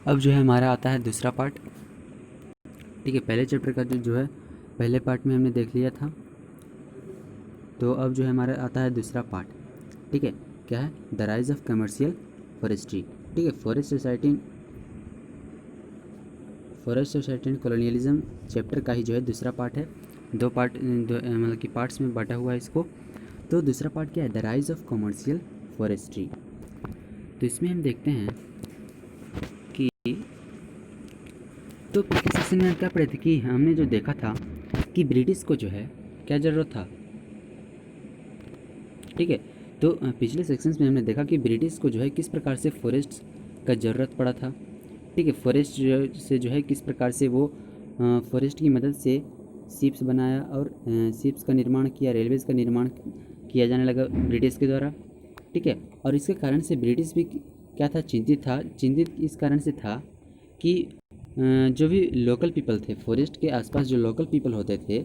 अब जो है हमारा आता है दूसरा पार्ट। ठीक है, पहले चैप्टर का जो है पहले पार्ट में हमने देख लिया था, तो अब जो है हमारा आता है दूसरा पार्ट। ठीक है, क्या है? The rise of commercial forestry. ठीक है, forest society and colonialism chapter का ही जो है दूसरा पार्ट है। दो पार्ट मतलब कि पार्ट्स में बांटा हुआ है इसको। तो दूसरा पार्ट क्या है? The rise of commercial forestry. तो इसमें हम देखते हैं कि तो पिछले सेशन में हम क्या पढ़े थे कि हमने जो देखा था कि ब्रिटिश को जो है क्या ज़रूरत था। ठीक है, तो पिछले सेक्शंस में हमने देखा कि ब्रिटिश को जो है किस प्रकार से फॉरेस्ट का ज़रूरत पड़ा था। ठीक है, फॉरेस्ट से जो है किस प्रकार से वो फॉरेस्ट की मदद से शिप्स बनाया और शिप्स का निर्माण किया, रेलवेज़ का निर्माण किया जाने लगा ब्रिटिश के द्वारा। ठीक है, और इसके कारण से ब्रिटिश भी क्या था? चिंतित इस कारण से था कि जो भी लोकल पीपल थे, फॉरेस्ट के आसपास जो लोकल पीपल होते थे,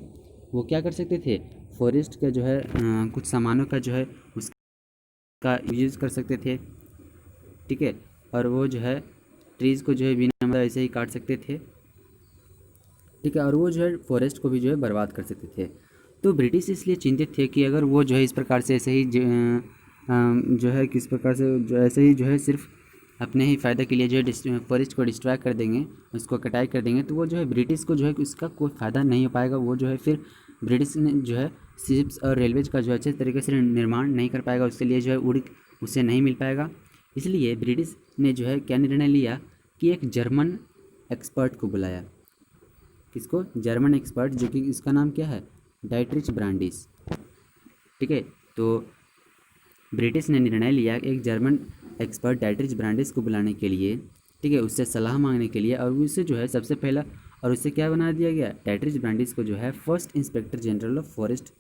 वो क्या कर सकते थे? फॉरेस्ट का जो है कुछ सामानों का जो है उसका यूज़ कर सकते थे। ठीक है, और वो जो है ट्रीज़ को जो है बिना मतलब ऐसे ही काट सकते थे। ठीक है, और वो जो है फॉरेस्ट को भी जो है बर्बाद कर सकते थे। तो ब्रिटिश इसलिए चिंतित थे कि अगर वो जो है इस प्रकार से ऐसे ही जो है किस प्रकार से जो ऐसे ही जो है सिर्फ अपने ही फ़ायदे के लिए जो है फॉरेस्ट को डिस्ट्रॉय कर देंगे, उसको कटाई कर देंगे, तो वो जो है ब्रिटिश को जो है उसका कोई फ़ायदा नहीं हो पाएगा। वो जो है फिर ब्रिटिश ने जो है शिप्स और रेलवेज का जो है अच्छे तरीके से निर्माण नहीं कर पाएगा, उसके लिए जो है उसे नहीं मिल पाएगा। इसलिए ब्रिटिश ने जो है क्या निर्णय लिया कि एक जर्मन एक्सपर्ट को बुलाया। किसको? जर्मन एक्सपर्ट, जो कि इसका नाम क्या है? Dietrich Brandeis. ठीक है, तो ब्रिटिश ने निर्णय लिया एक जर्मन एक्सपर्ट डाइट्रिच ब्रांडिस को बुलाने के लिए। ठीक है, उससे सलाह मांगने के लिए, और उससे जो है सबसे पहला और उससे क्या बना दिया गया? डाइट्रिच ब्रांडिस को जो है first inspector general of forest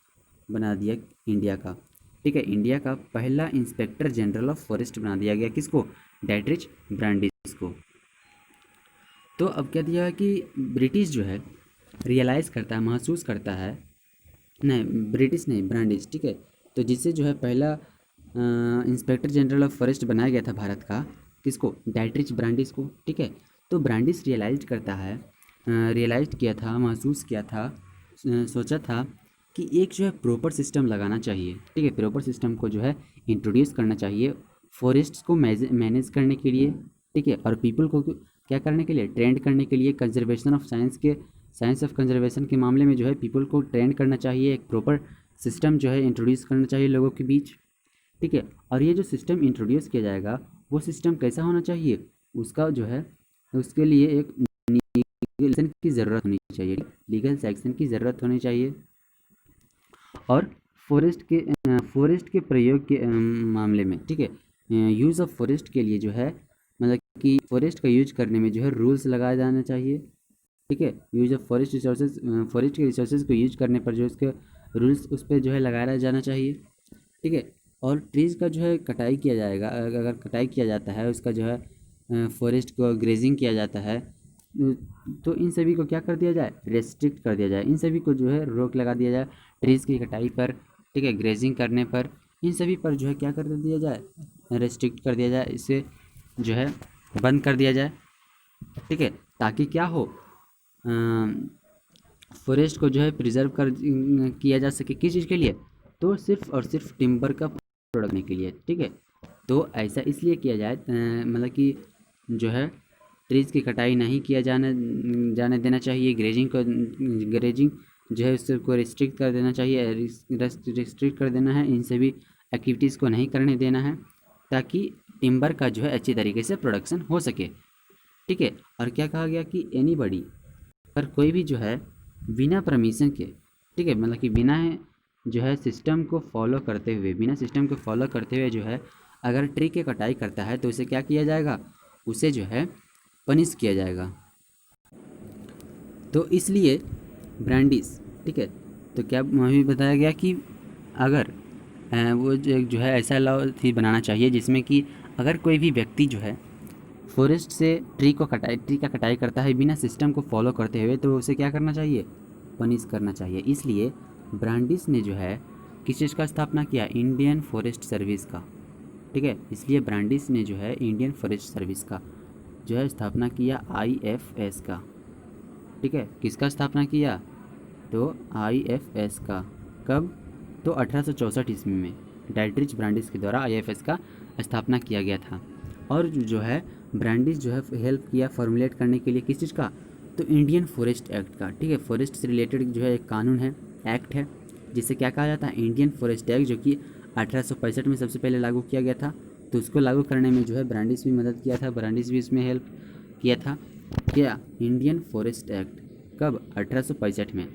बना दिया इंडिया का। ठीक है, इंडिया का पहला इंस्पेक्टर जनरल ऑफ फॉरेस्ट बना दिया गया। किसको? डाइट्रिच ब्रांडिस को। तो अब क्या दिया है कि ब्रिटिश जो है रियलाइज़ करता है, महसूस करता है, नहीं ब्रिटिश नहीं, ब्रांडिस। ठीक है, तो जिससे जो है पहला इंस्पेक्टर जनरल ऑफ फॉरेस्ट बनाया गया था भारत का, किसको? डाइट्रिच ब्रांडिस को। ठीक है, तो ब्रांडिस रियलाइज किया था, महसूस किया था, सोचा था कि एक जो है प्रॉपर सिस्टम लगाना चाहिए। ठीक है, प्रॉपर सिस्टम को जो है इंट्रोड्यूस करना चाहिए फॉरेस्ट्स को मैनेज करने के लिए। ठीक है, और पीपल को क्या करने के लिए? ट्रेंड करने के लिए। Conservation of science of conservation के मामले में जो है पीपल को ट्रेंड करना चाहिए, एक प्रॉपर सिस्टम जो है इंट्रोड्यूस करना चाहिए लोगों के बीच। ठीक है, और ये जो सिस्टम इंट्रोड्यूस किया जाएगा वो सिस्टम कैसा होना चाहिए? उसका जो है उसके लिए एक लीगल सेक्शन की ज़रूरत होनी चाहिए। लीगल सेक्शन की ज़रूरत होनी चाहिए। और फॉरेस्ट के प्रयोग के मामले में, ठीक है, यूज़ ऑफ फॉरेस्ट के लिए जो है मतलब कि फॉरेस्ट का यूज करने में जो है रूल्स लगाए जाना चाहिए। ठीक है, यूज ऑफ फॉरेस्ट के रिसोर्सेज को यूज करने पर जो इसके रूल्स उस पर जो है लगाया जाना चाहिए। ठीक है, और ट्रीज़ का जो है कटाई किया जाएगा, अगर कटाई किया जाता है उसका जो है फॉरेस्ट को ग्रेजिंग किया जाता है, तो इन सभी को क्या कर दिया जाए? रेस्ट्रिक्ट कर दिया जाए। इन सभी को जो है रोक लगा दिया जाए ट्रीज़ की कटाई पर। ठीक है, ग्रेजिंग करने पर, इन सभी पर जो है क्या कर दिया जाए? रेस्ट्रिक्ट कर दिया जाए, इसे जो है बंद कर दिया जाए। ठीक है, ताकि क्या हो, फॉरेस्ट को जो है प्रिजर्व कर किया जा सके। किस चीज़ के लिए? तो सिर्फ और सिर्फ टिम्बर का प्रोडक्ट के लिए। ठीक है, तो ऐसा इसलिए किया जाए मतलब कि जो है ट्रीज़ की कटाई नहीं किया जाने देना चाहिए। ग्रेजिंग जो है उसको रिस्ट्रिक्ट कर देना चाहिए, रिस्ट्रिक्ट कर देना है। इन सभी एक्टिविटीज़ को नहीं करने देना है, ताकि टिम्बर का जो है अच्छी तरीके से प्रोडक्शन हो सके। ठीक है, और क्या कहा गया कि एनीबॉडी, पर कोई भी जो है बिना परमिशन के, ठीक है, मतलब कि बिना जो है सिस्टम को फॉलो करते हुए, बिना सिस्टम को फॉलो करते हुए जो है अगर ट्री की कटाई करता है तो उसे क्या किया जाएगा? उसे जो है पनिश किया जाएगा। तो इसलिए ब्रांडिस, ठीक है, तो क्या अभी बताया गया कि अगर वो जो है ऐसा लॉ थी बनाना चाहिए जिसमें कि अगर कोई भी व्यक्ति जो है फॉरेस्ट से ट्री का कटाई करता है बिना सिस्टम को फॉलो करते हुए, तो उसे क्या करना चाहिए? पनिश करना चाहिए। इसलिए ब्रांडिस ने जो है किस चीज़ का स्थापना किया? इंडियन फॉरेस्ट सर्विस का। ठीक है, इसलिए ब्रांडिस ने जो है इंडियन फॉरेस्ट सर्विस का जो है स्थापना किया IFS का। ठीक है, किसका स्थापना किया? तो IFS का। कब? तो 1864 ईस्वी में डाइटरिच ब्रांडिस के द्वारा IFS का स्थापना किया गया था। और जो है ब्रांडिस जो है हेल्प किया फॉर्मुलेट करने के लिए किस चीज़ का? तो इंडियन फॉरेस्ट एक्ट का। ठीक है, फॉरेस्ट से रिलेटेड जो है एक कानून है, एक्ट है, जिसे क्या कहा जाता है? इंडियन फॉरेस्ट एक्ट, जो कि 1865 में सबसे पहले लागू किया गया था। तो उसको लागू करने में जो है ब्रांडिस भी मदद किया था, ब्रांडिस भी इसमें हेल्प किया था। क्या? Indian forest act. कब? 1865 में।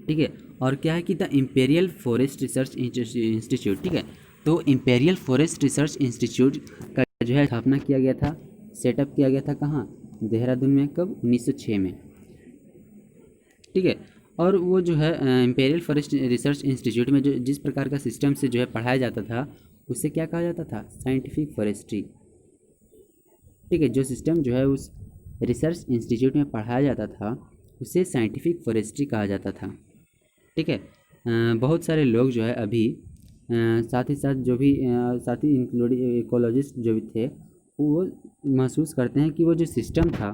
ठीक है, और क्या है कि the imperial forest research institute. ठीक है, तो इम्पेरियल फॉरेस्ट रिसर्च इंस्टीट्यूट का जो है स्थापना किया गया था, सेटअप किया गया था कहाँ? देहरादून में। कब? 1906 में। ठीक है, और वो जो है इम्पेरियल फॉरेस्ट रिसर्च इंस्टीट्यूट में जो जिस प्रकार का सिस्टम से जो है पढ़ाया जाता था, उसे क्या कहा जाता था? Scientific forestry. ठीक है, जो सिस्टम जो है उस रिसर्च इंस्टीट्यूट में पढ़ाया जाता था, उसे साइंटिफिक फॉरेस्ट्री कहा जाता था। ठीक है, बहुत सारे लोग जो है अभी साथ ही साथ जो भी साथी इंक्लूडिंग इकोलॉजिस्ट जो भी थे, वो महसूस करते हैं कि वो जो सिस्टम था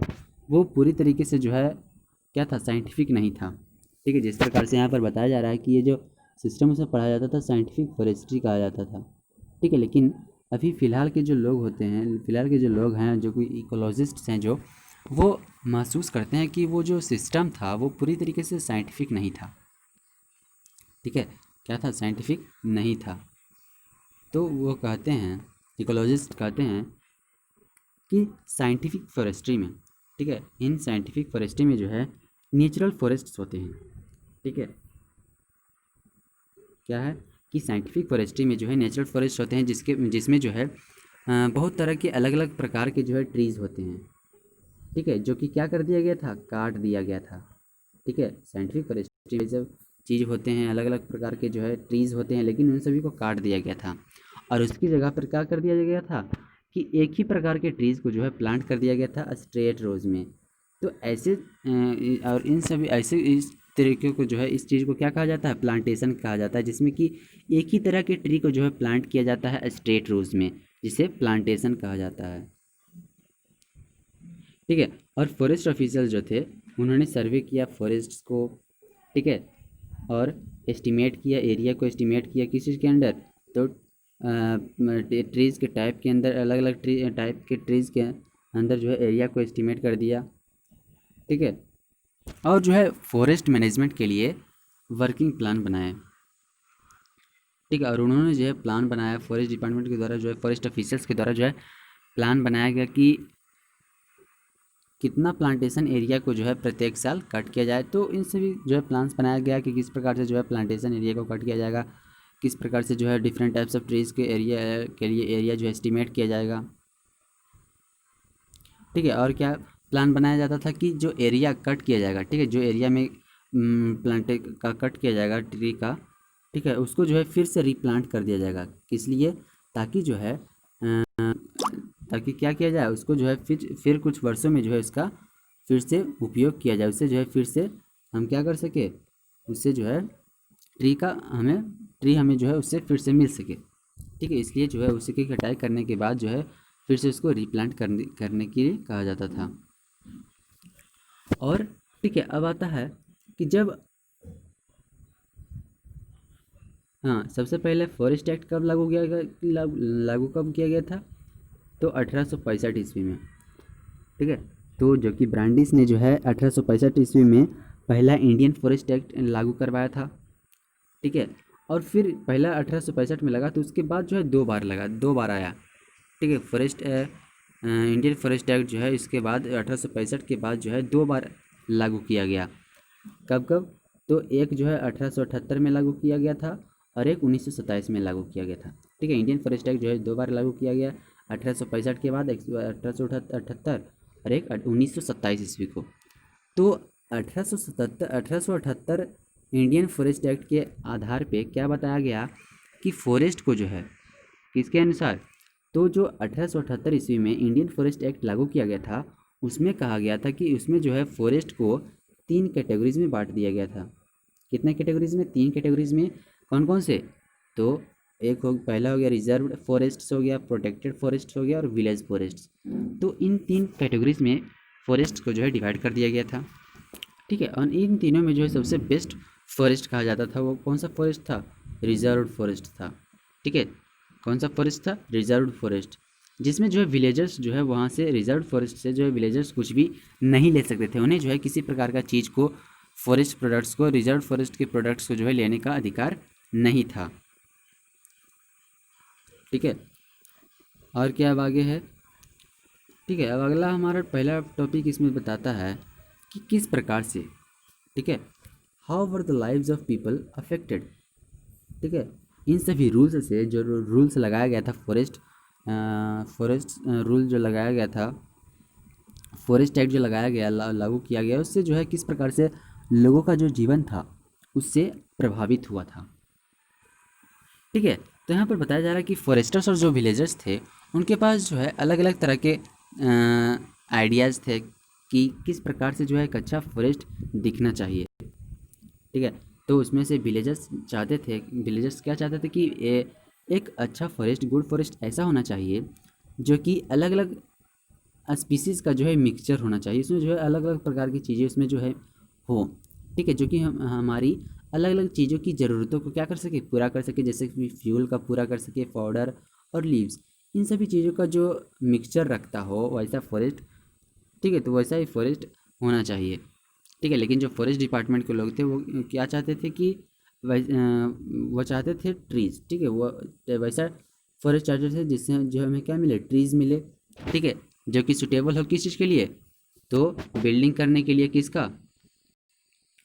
वो पूरी तरीके से जो है क्या था? साइंटिफिक नहीं था। ठीक है, जिस प्रकार से यहाँ पर बताया जा रहा है कि ये जो सिस्टम उसे पढ़ाया जाता था साइंटिफिक फॉरेस्ट्री कहा जाता था। ठीक है, लेकिन अभी फ़िलहाल के जो लोग होते हैं, फ़िलहाल के जो लोग हैं जो कि इकोलॉजिस्ट्स हैं, जो वो महसूस करते हैं कि वो जो सिस्टम था वो पूरी तरीके से साइंटिफिक नहीं था। ठीक है, क्या था? साइंटिफिक नहीं था। तो वो कहते हैं, इकोलॉजिस्ट कहते हैं कि साइंटिफिक फॉरेस्ट्री में, ठीक है, इन साइंटिफिक फॉरेस्ट्री में जो है नेचुरल फॉरेस्ट्स होते हैं। ठीक है, क्या है कि साइंटिफिक फॉरेस्ट्री में जो है नेचुरल फॉरेस्ट होते हैं, जिसमें जो है बहुत तरह के अलग अलग प्रकार के जो है ट्रीज़ होते हैं। ठीक है, जो कि क्या कर दिया गया था? काट दिया गया था। ठीक है, साइंटिफिक फॉरेस्ट्री में जब चीज़ होते हैं, अलग अलग प्रकार के जो है ट्रीज़ होते हैं, लेकिन उन सभी को काट दिया गया था और उसकी जगह पर क्या कर दिया गया था कि एक ही प्रकार के ट्रीज़ को जो है प्लांट कर दिया गया था स्ट्रेट रोज में। तो ऐसे और इन सभी ऐसे इस तरीके को जो है, इस चीज़ को क्या कहा जाता है? प्लांटेशन कहा जाता है, जिसमें कि एक ही तरह के ट्री को जो है प्लांट किया जाता है स्ट्रेट रोज में, जिसे प्लांटेशन कहा जाता है। ठीक है, और फॉरेस्ट ऑफिसर जो थे उन्होंने सर्वे किया फॉरेस्ट्स को। ठीक है, और एस्टिमेट किया, एरिया को एस्टिमेट किया किस चीज़ के अंडर? तो ट्रीज़ के टाइप के अंदर, अलग अलग ट्री टाइप के ट्रीज़ के अंदर जो है एरिया को एस्टिमेट कर दिया। ठीक है, और जो है फॉरेस्ट मैनेजमेंट के लिए वर्किंग प्लान बनाए। ठीक है, और उन्होंने जो है प्लान बनाया फॉरेस्ट डिपार्टमेंट के द्वारा, जो है फॉरेस्ट ऑफिसर्स के द्वारा जो है प्लान बनाया गया कि कितना प्लांटेशन एरिया को जो है प्रत्येक साल कट किया जाए। तो इन सभी जो है प्लान्स बनाया गया कि किस प्रकार से जो है प्लांटेशन एरिया को कट किया जाएगा, किस प्रकार से जो है डिफरेंट टाइप्स ऑफ ट्रीज़ के एरिया के लिए एरिया जो है एस्टिमेट किया जाएगा। ठीक है, और क्या प्लान बनाया जाता था कि जो एरिया कट किया जाएगा, ठीक है, जो एरिया में प्लांट का कट किया जाएगा ट्री का, ठीक है, उसको जो है फिर से रीप्लांट कर दिया जाएगा। किस लिए? ताकि जो है ताकि क्या किया जाए, उसको जो है फिर कुछ वर्षों में जो है इसका फिर से उपयोग किया जाए, उससे जो है फिर से हम क्या कर सके, उससे जो है ट्री हमें जो है उससे फिर से मिल सके। ठीक है, इसलिए जो है उसी की कटाई करने के बाद जो है फिर से उसको रीप्लांट करने के लिए कहा जाता था। और ठीक है, अब आता है कि जब हाँ, सबसे पहले फॉरेस्ट एक्ट कब लागू कब किया गया था? तो 1865 ईस्वी में। ठीक है, तो जो कि ब्रांडिस ने जो है 1865 ईस्वी में पहला इंडियन फॉरेस्ट एक्ट लागू करवाया था। ठीक है, और फिर पहला 1865 में लगा, तो उसके बाद जो है 2 बार लगा, 2 बार आया। ठीक है, इंडियन फॉरेस्ट एक्ट जो है इसके बाद 1865 के बाद जो है 2 बार लागू किया गया। कब कब? तो एक जो है 1878 में लागू किया गया था और एक 1927 में लागू किया गया था। ठीक है, इंडियन फॉरेस्ट एक्ट जो है 2 बार लागू किया गया, 1865 के बाद 1878 और एक 1927 ईस्वी को। तो 1878 इंडियन फॉरेस्ट एक्ट के आधार पे क्या बताया गया कि फॉरेस्ट को जो है किसके अनुसार, तो जो 1878 ईस्वी में इंडियन फॉरेस्ट एक्ट लागू किया गया था, उसमें कहा गया था कि उसमें जो है फॉरेस्ट को 3 कैटेगरीज में बांट दिया गया था। कितने कैटेगरीज में? 3 कैटेगरीज में। कौन कौन से? तो एक हो पहला हो गया रिजर्व्ड फॉरेस्ट्स हो गया, प्रोटेक्टेड फॉरेस्ट हो गया और विलेज फॉरेस्ट्स। तो इन 3 कैटेगरीज में फॉरेस्ट को जो है डिवाइड कर दिया गया था। ठीक है, और इन तीनों में जो है सबसे बेस्ट फॉरेस्ट कहा जाता था वो कौन सा फॉरेस्ट था? रिजर्व्ड फॉरेस्ट था। ठीक है, कौन सा फॉरेस्ट था? रिजर्व्ड फॉरेस्ट, जिसमें जो है विलेजर्स जो है वहाँ से रिजर्व्ड फॉरेस्ट से जो है विलेजर्स कुछ भी नहीं ले सकते थे। उन्हें जो है किसी प्रकार का चीज़ को, फॉरेस्ट प्रोडक्ट्स को, रिजर्व फॉरेस्ट के प्रोडक्ट्स को जो है लेने का अधिकार नहीं था। ठीक है, और क्या अब आगे है? ठीक है, अब अगला हमारा पहला टॉपिक इसमें बताता है कि किस प्रकार से, ठीक है, how were the lives of people affected. ठीक है, इन सभी रूल्स से, जो रूल्स लगाया गया था फॉरेस्ट रूल जो लगाया गया था, फॉरेस्ट एक्ट जो लगाया गया, लागू किया गया, उससे जो है किस प्रकार से लोगों का जो जीवन था उससे प्रभावित हुआ था। ठीक है, तो यहाँ पर बताया जा रहा है कि फॉरेस्टर्स और जो विलेजर्स थे उनके पास जो है अलग अलग तरह के आइडियाज़ थे कि किस प्रकार से जो है एक अच्छा फॉरेस्ट दिखना चाहिए। ठीक है, तो उसमें से विलेजर्स क्या चाहते थे कि एक अच्छा फॉरेस्ट, गुड फॉरेस्ट ऐसा होना चाहिए जो कि अलग अलग स्पीसीज़ का जो है मिक्सचर होना चाहिए, इसमें जो है अलग अलग प्रकार की चीज़ें उसमें जो है हो। ठीक है, जो कि हम हमारी अलग अलग चीज़ों की ज़रूरतों को क्या कर सके, पूरा कर सके, जैसे कि फ्यूल का पूरा कर सके, पाउडर और लीव्स, इन सभी चीज़ों का जो मिक्सचर रखता हो वैसा फॉरेस्ट। ठीक है, तो वैसा ही फॉरेस्ट होना चाहिए। ठीक है, लेकिन जो फॉरेस्ट डिपार्टमेंट के लोग थे वो क्या चाहते थे कि वो चाहते थे ट्रीज़। ठीक है, वो वैसा फॉरेस्ट चाहते थे जिससे जो हमें क्या मिले, ट्रीज़ मिले। ठीक है, जो कि सुटेबल हो किस चीज़ के लिए? तो बिल्डिंग करने के लिए, किसका?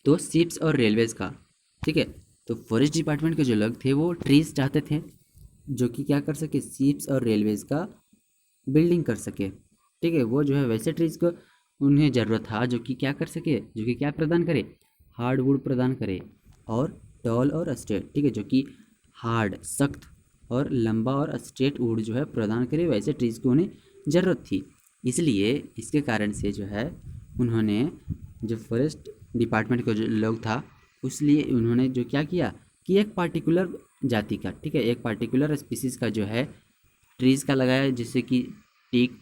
तो शिप्स और रेलवेज़ का। ठीक है, तो फॉरेस्ट डिपार्टमेंट के जो लोग थे वो ट्रीज़ चाहते थे जो कि क्या कर सके, शिप्स और रेलवेज़ का बिल्डिंग कर सके। ठीक है, वो जो है वैसे ट्रीज़ को उन्हें ज़रूरत था जो कि क्या कर सके, जो कि क्या प्रदान करे, हार्डवुड प्रदान करे और टॉल और स्ट्रेट। ठीक है, जो कि हार्ड, सख्त और लंबा और स्ट्रेट वुड जो है प्रदान करे, वैसे ट्रीज़ को उन्हें ज़रूरत थी। इसलिए इसके कारण से जो है उन्होंने, जो फॉरेस्ट डिपार्टमेंट का जो लोग था, उसलिए उन्होंने जो क्या किया कि एक पार्टिकुलर जाति का, ठीक है, एक पार्टिकुलर स्पीसीज़ का जो है ट्रीज़ का लगाया, जैसे कि टीक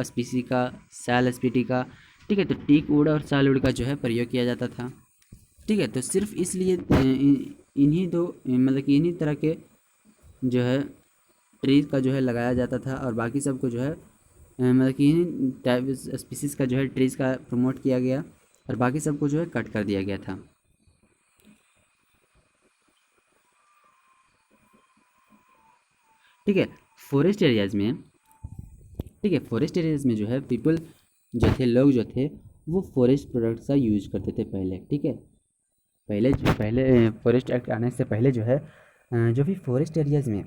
स्पीसी का, सैल स्पीटी का। ठीक है, तो टीक वुड और सालवुड का जो है प्रयोग किया जाता था। ठीक है, तो सिर्फ इसलिए इन्हीं दो, मतलब कि इन्हीं तरह के जो है ट्रीज़ का जो है लगाया जाता था, और बाकी सबको जो है मतलब कि इन्हीं टाइप स्पीसीज़ का जो है ट्रीज़ का प्रमोट किया गया और बाकी सबको जो है कट कर दिया गया था। ठीक है, फॉरेस्ट एरियाज़ में, ठीक है, फॉरेस्ट एरियाज़ में जो है पीपल जो थे, लोग जो थे, वो फॉरेस्ट प्रोडक्ट्स का यूज करते थे पहले। ठीक है, पहले फॉरेस्ट एक्ट आने से पहले जो है जो भी फॉरेस्ट एरियाज़ में,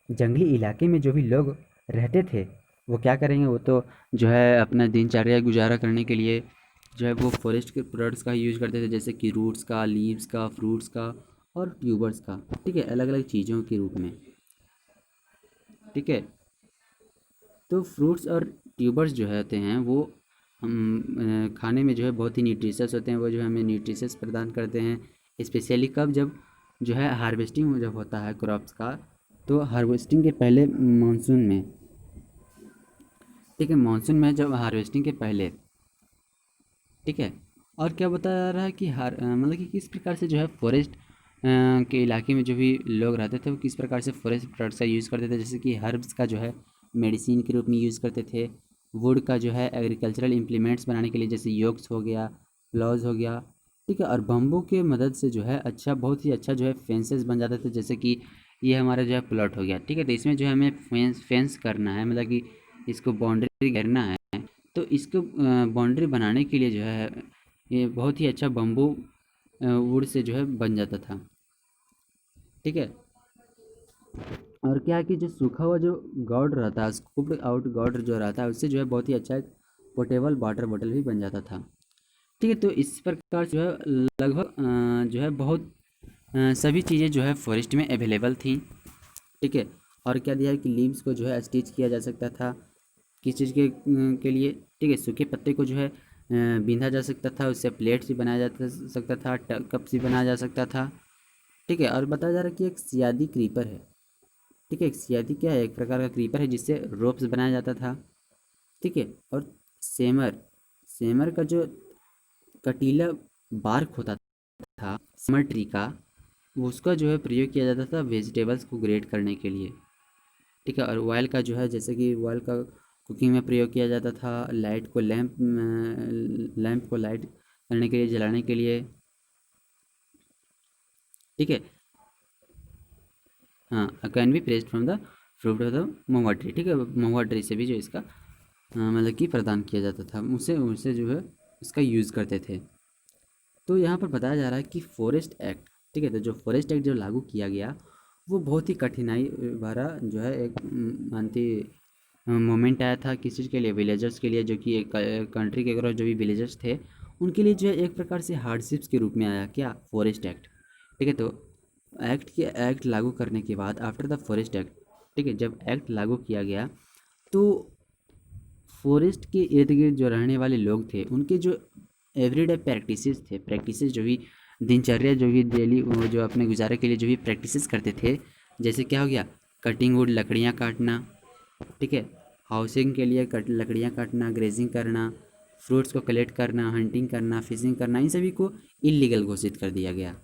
जंगली इलाके में जो भी लोग रहते थे, वो क्या करेंगे, वो तो जो है अपना दिनचर्या गुजारा करने के लिए जो है वो फॉरेस्ट के प्रोडक्ट्स का यूज़ करते थे, जैसे कि रूट्स का, लीव्स का, फ्रूट्स का और ट्यूबर्स का। ठीक है, अलग अलग चीज़ों के रूप में। ठीक है, तो फ्रूट्स और ट्यूबर्स जो होते हैं वो हम खाने में जो है बहुत ही न्यूट्रिशियस होते हैं, वो जो है हमें न्यूट्रिशियस प्रदान करते हैं। स्पेशली कब, जब जो है हार्वेस्टिंग जब होता है क्रॉप्स का, तो हार्वेस्टिंग के पहले मानसून में। ठीक है, मानसून में जब हार्वेस्टिंग के पहले। ठीक है, और क्या बताया जा रहा है कि मतलब कि किस प्रकार से जो है फॉरेस्ट के इलाके में जो भी लोग रहते थे वो किस प्रकार से फॉरेस्ट प्रोडक्ट्स का यूज़ करते थे, जैसे कि हर्ब्स का जो है मेडिसिन के रूप में यूज़ करते थे, वुड का जो है एग्रीकल्चरल इम्प्लीमेंट्स बनाने के लिए, जैसे योक्स हो गया, प्लॉज हो गया। ठीक है, और बम्बू के मदद से जो है अच्छा, बहुत ही अच्छा जो है फेंसेस बन जाते थे, जैसे कि ये हमारा जो है प्लॉट हो गया। ठीक है, तो इसमें जो है हमें फेंस करना है, मतलब कि इसको बाउंड्री घेरना है, तो इसको बाउंड्री बनाने के लिए जो है ये बहुत ही अच्छा बम्बू वुड से जो है बन जाता था। ठीक है, और क्या है कि जो सूखा हुआ जो गॉर्ड रहता है, स्कूप्ड आउट गॉर्ड जो रहता है, उससे जो है बहुत ही अच्छा एक पोर्टेबल वाटर बॉटल भी बन जाता था। ठीक है, तो इस प्रकार जो है लगभग जो है बहुत सभी चीज़ें जो है फॉरेस्ट में अवेलेबल थी। ठीक है, और क्या दिया है कि लीव्स को जो है स्टिच किया जा सकता था, किस चीज़ के लिए? ठीक है, सूखे पत्ते को जो है बींधा जा सकता था, उससे प्लेट्स भी बनाया जा सकता था, कप्स भी बनाया जा सकता था। ठीक है। और बताया जा रहा है कि एक सियादी क्रीपर है। ठीक है, एक सियादी क्या है, एक प्रकार का क्रीपर है जिससे रोप्स बनाया जाता था। ठीक है। और सेमर, सेमर का जो कटीला बार्क होता था सेमर ट्री का, वो उसका जो है प्रयोग किया जाता था वेजिटेबल्स को ग्रेट करने के लिए। ठीक है। और ऑयल का जो है, जैसे कि ऑयल का कुकिंग में प्रयोग किया जाता था, लाइट को लैंप को लाइट करने के लिए, जलाने के लिए। ठीक है। हाँ, can be pressed from the fruit of the Mahua tree. ठीक है, महुआ ट्री से भी जो इसका मतलब कि प्रदान किया जाता था, उसे उसे जो है इसका यूज़ करते थे। तो यहाँ पर बताया जा रहा है कि फॉरेस्ट एक्ट, ठीक है, तो जो फॉरेस्ट एक्ट जो लागू किया गया वो बहुत ही कठिनाई भरा जो है एक मानती मोमेंट आया था किस चीज़ के लिए, विलेजर्स के लिए, जो कि एक कंट्री के अगर जो भी विलेजर्स थे उनके लिए जो है एक प्रकार से हार्डशिप्स के रूप में आया क्या, फॉरेस्ट एक्ट। ठीक है। तो एक्ट लागू करने के बाद आफ्टर द फॉरेस्ट एक्ट, ठीक है, जब एक्ट लागू किया गया तो फॉरेस्ट के इर्द गिर्द जो रहने वाले लोग थे उनके जो एवरीडे प्रैक्टिसेस जो भी दिनचर्या जो भी डेली वो जो अपने गुजारे के लिए जो भी प्रैक्टिसेस करते थे, जैसे क्या हो गया, कटिंग वुड लकड़ियाँ काटना। ठीक है, हाउसिंग के लिए लकड़ियाँ काटना, ग्रेजिंग करना, फ्रूट्स को कलेक्ट करना, हंटिंग करना, फिशिंग करना, इन सभी को इलीगल घोषित कर दिया गया।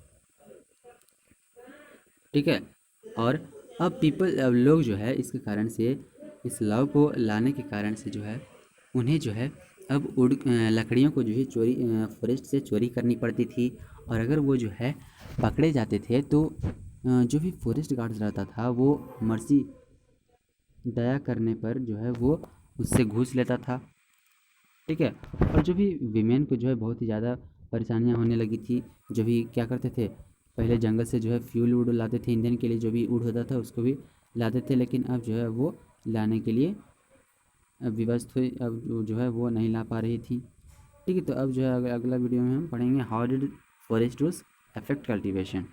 ठीक है। और अब लोग जो है इसके कारण से, इस लॉ को लाने के कारण से जो है उन्हें जो है अब लकड़ियों को जो है चोरी फॉरेस्ट से चोरी करनी पड़ती थी। और अगर वो जो है पकड़े जाते थे तो जो भी फॉरेस्ट गार्ड्स रहता था वो मर्सी, दया करने पर जो है वो उससे घूस लेता था। ठीक है। और जो भी वीमेन को जो है बहुत ही ज़्यादा परेशानियां होने लगी थी। जो भी क्या करते थे, पहले जंगल से जो है फ्यूल वूड लाते थे, ईंधन के लिए जो भी वुड होता था उसको भी लाते थे, लेकिन अब जो है वो लाने के लिए अब विवश हुई, अब जो है वो नहीं ला पा रही थी। ठीक है। तो अब जो है अगला वीडियो में हम पढ़ेंगे how did forest rules affect cultivation.